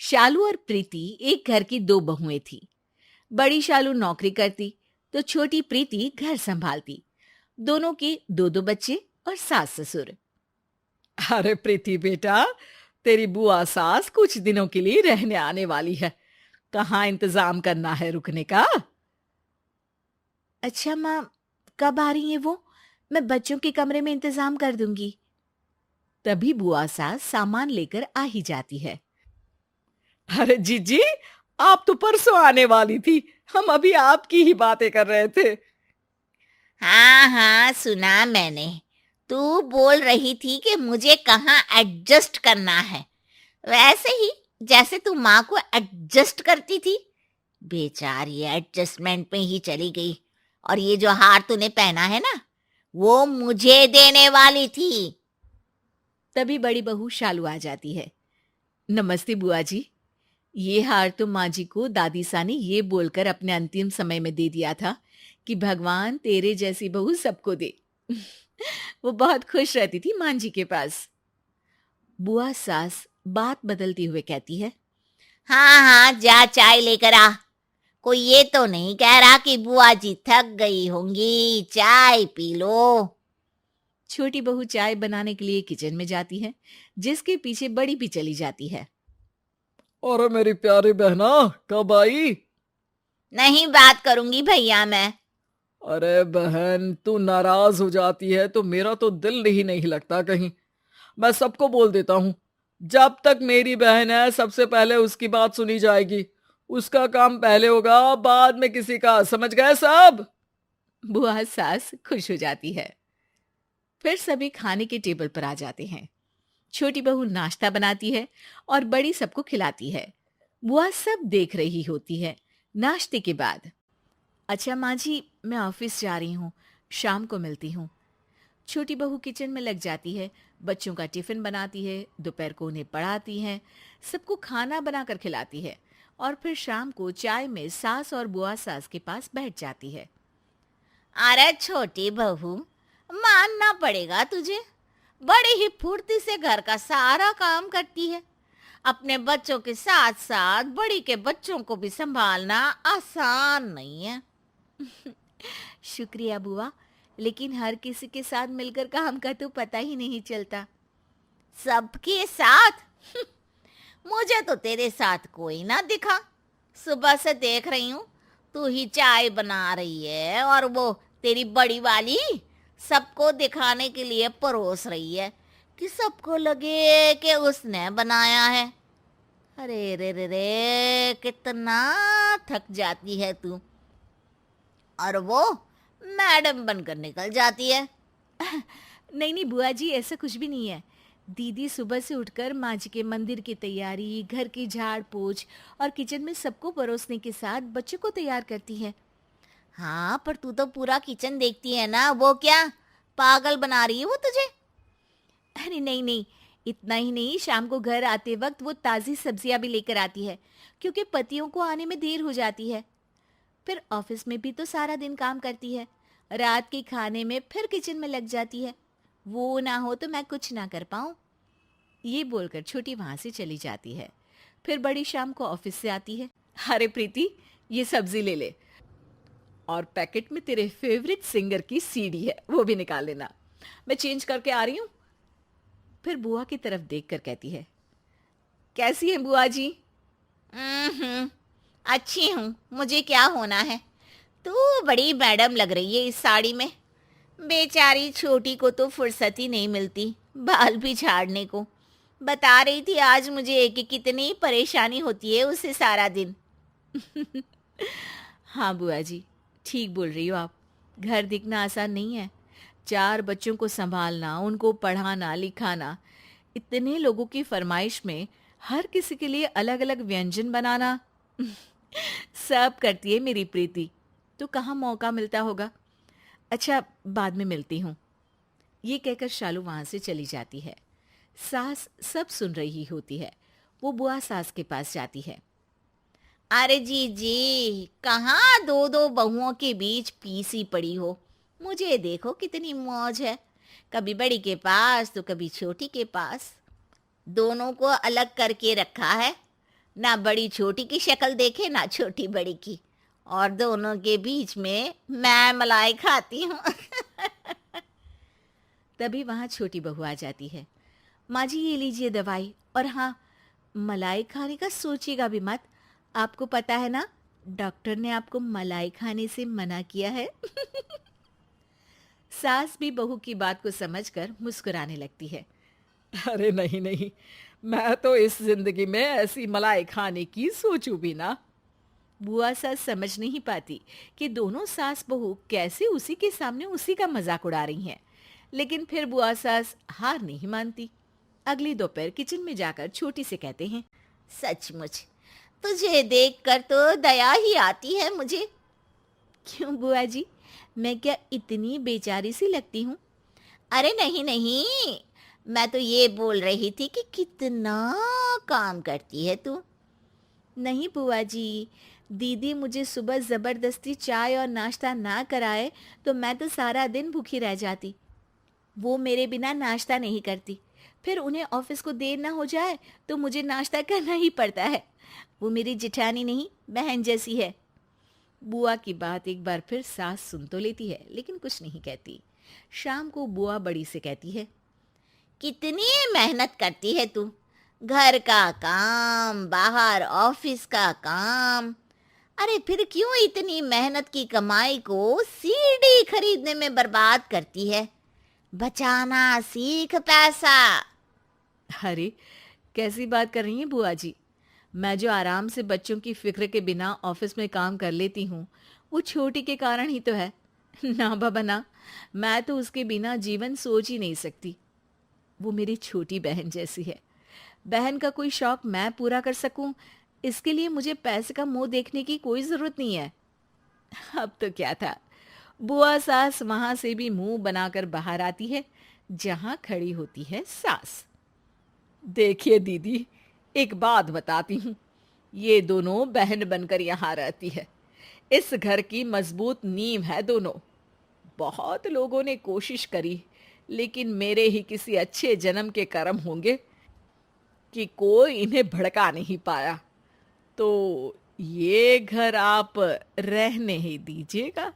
शालू और प्रीति एक घर की दो बहुएं थी। बड़ी शालू नौकरी करती तो छोटी प्रीति घर संभालती। दोनों के दो दो बच्चे और सास ससुर। अरे प्रीति बेटा, तेरी बुआ सास कुछ दिनों के लिए रहने आने वाली है। कहाँ इंतजाम करना है रुकने का? अच्छा माँ, कब आ रही है वो? मैं बच्चों के कमरे में इंतजाम कर दूंगी। तभी बुआ सास सामान लेकर आ ही जाती है। अरे जीजी, आप तो परसों आने वाली थी। हम अभी आपकी ही बातें कर रहे थे। हाँ हाँ, सुना मैंने। तू बोल रही थी कि मुझे कहाँ एडजस्ट करना है, वैसे ही जैसे तू माँ को एडजस्ट करती थी। बेचारी एडजस्टमेंट में ही चली गई। और ये जो हार तूने पहना है ना, वो मुझे देने वाली थी। तभी बड़ी बहू शालू आ जाती है। नमस्ते बुआ जी। ये हार तो माँ जी को दादी सा ने ये बोलकर अपने अंतिम समय में दे दिया था कि भगवान तेरे जैसी बहू सबको दे। वो बहुत खुश रहती थी मां जी के पास। बुआ सास बात बदलती हुए कहती है। हाँ हाँ, जा चाय लेकर आ। कोई ये तो नहीं कह रहा कि बुआ जी थक गई होंगी, चाय पी लो। छोटी बहू चाय बनाने के लिए किचन में जाती है, जिसके पीछे बड़ी भी चली जाती है। और मेरी प्यारी बहना, कब आई? नहीं बात करूंगी भैया मैं। अरे बहन, तू नाराज हो जाती है तो मेरा तो दिल ही नहीं लगता कहीं। मैं सबको बोल देता हूँ, जब तक मेरी बहन है सबसे पहले उसकी बात सुनी जाएगी। उसका काम पहले होगा, बाद में किसी का। समझ गए सब? बुआ सास खुश हो जाती है। फिर सभी खाने के टेबल पर आ जाते हैं। छोटी बहू नाश्ता बनाती है और बड़ी सबको खिलाती है। बुआ सब देख रही होती है। नाश्ते के बाद, अच्छा माँ जी, मैं ऑफिस जा रही हूँ, शाम को मिलती हूँ। छोटी बहू किचन में लग जाती है। बच्चों का टिफिन बनाती है, दोपहर को उन्हें पढ़ाती है, सबको खाना बनाकर खिलाती है और फिर शाम को चाय में सास और बुआ सास के पास बैठ जाती है। अरे छोटी बहू, मानना पड़ेगा तुझे, बड़ी ही फुर्ती से घर का सारा काम करती है। अपने बच्चों के साथ साथ बड़ी के बच्चों को भी संभालना आसान नहीं है। शुक्रिया बुआ, लेकिन हर किसी के साथ मिलकर काम का तो पता ही नहीं चलता। सबके साथ? मुझे तो तेरे साथ कोई ना दिखा। सुबह से देख रही हूँ, तू ही चाय बना रही है और वो तेरी बड़ी वाली सबको दिखाने के लिए परोस रही है कि सबको लगे कि उसने बनाया है। अरे रे रे रे, कितना थक जाती है तू। और वो मैडम बनकर निकल जाती है। नहीं नहीं बुआ जी, ऐसा कुछ भी नहीं है। दीदी सुबह से उठकर माँ जी के मंदिर की तैयारी, घर की झाड़ पोछ और किचन में सबको परोसने के साथ बच्चों को तैयार करती है। हाँ, पर तू तो पूरा किचन देखती है ना, वो क्या पागल बना रही है वो तुझे? अरे नहीं नहीं, इतना ही नहीं, शाम को घर आते वक्त वो ताज़ी सब्जियां भी लेकर आती है, क्योंकि पतियों को आने में देर हो जाती है। फिर ऑफिस में भी तो सारा दिन काम करती है। रात के खाने में फिर किचन में लग जाती है। वो ना हो तो मैं कुछ ना कर पाऊं। ये बोलकर छोटी वहां से चली जाती है। फिर बड़ी शाम को ऑफिस से आती है। अरे प्रीति, ये सब्जी ले ले और पैकेट में तेरे फेवरेट सिंगर की सीडी है, वो भी निकाल लेना। मैं चेंज करके आ रही हूँ। फिर बुआ की तरफ देखकर कहती है, कैसी है बुआ जी? अच्छी हूँ, मुझे क्या होना है। तू बड़ी मैडम लग रही है इस साड़ी में। बेचारी छोटी को तो फुर्सत ही नहीं मिलती बाल भी झाड़ने को। बता रही थी आज मुझे कि कितनी परेशानी होती है उसे सारा दिन। हाँ बुआ जी, ठीक बोल रही हो आप। घर दिखना आसान नहीं है। 4 बच्चों को संभालना, उनको पढ़ाना लिखाना, इतने लोगों की फरमाइश में हर किसी के लिए अलग अलग व्यंजन बनाना, सब करती है मेरी प्रीति। तो कहाँ मौका मिलता होगा। अच्छा, बाद में मिलती हूँ। ये कहकर शालू वहां से चली जाती है। सास सब सुन रही होती है। वो बुआ सास के पास जाती है। अरे जी जी, कहाँ दो दो बहुओं के बीच पीसी पड़ी हो। मुझे देखो कितनी मौज है, कभी बड़ी के पास तो कभी छोटी के पास। दोनों को अलग करके रखा है। ना बड़ी छोटी की शक्ल देखे ना छोटी बड़ी की, और दोनों के बीच में मैं मलाई खाती हूँ। तभी वहां छोटी बहू आ जाती है। माँ जी ये लीजिए दवाई, और हाँ, मलाई खाने का सोचिएगा भी मत। आपको पता है ना, डॉक्टर ने आपको मलाई खाने से मना किया है। सास भी बहू की बात को समझकर मुस्कुराने लगती है। अरे नहीं नहीं, मैं तो इस जिंदगी में ऐसी मलाई खाने की सोचूं भी ना। बुआ सास समझ नहीं पाती कि दोनों सास बहू कैसे उसी के सामने उसी का मजाक उड़ा रही हैं। लेकिन फिर बुआ सास हार नहीं मानती। अगली दोपहर किचन में जाकर छोटी से कहते हैं। सचमुच तुझे देखकर तो दया ही आती है मुझे। क्यों बुआ जी, मैं क्या इतनी बेचारी सी लगती हूँ? अरे नहीं नहीं, मैं तो ये बोल रही थी कि कितना काम करती है तू। नहीं बुआ जी, दीदी मुझे सुबह जबरदस्ती चाय और नाश्ता ना कराए तो मैं तो सारा दिन भूखी रह जाती। वो मेरे बिना नाश्ता नहीं करती, फिर उन्हें ऑफिस को देर ना हो जाए तो मुझे नाश्ता करना ही पड़ता है। वो मेरी जिठानी नहीं, बहन जैसी है। बुआ की बात एक बार फिर सास सुन तो लेती है, लेकिन कुछ नहीं कहती। शाम को बुआ बड़ी से कहती है। कितनी मेहनत करती है तू, घर का काम, बाहर ऑफिस का काम। अरे फिर क्यों इतनी मेहनत की कमाई को सीढ़ी खरीदने में बर्बाद करती है? बचाना सीख पैसा। अरे कैसी बात कर रही हैं बुआ जी? मैं जो आराम से बच्चों की फिक्र के बिना ऑफिस में काम कर लेती हूँ, वो छोटी के कारण ही तो है। ना बाबा ना, मैं तो उसके बिना जीवन सोच ही नहीं सकती। वो मेरी छोटी बहन जैसी है। बहन का कोई शौक मैं पूरा कर सकूं, इसके लिए मुझे पैसे का मुंह देखने की कोई जरूरत नहीं है। अब तो क्या था, बुआ सास वहां से भी मुंह बनाकर बाहर आती है जहां खड़ी होती है सास। देखिए दीदी, एक बात बताती हूँ। ये दोनों बहन बनकर यहाँ रहती है। इस घर की मजबूत नींव है दोनों। बहुत लोगों ने कोशिश करी, लेकिन मेरे ही किसी अच्छे जन्म के कर्म होंगे कि कोई इन्हें भड़का नहीं पाया। तो ये घर आप रहने ही दीजिएगा।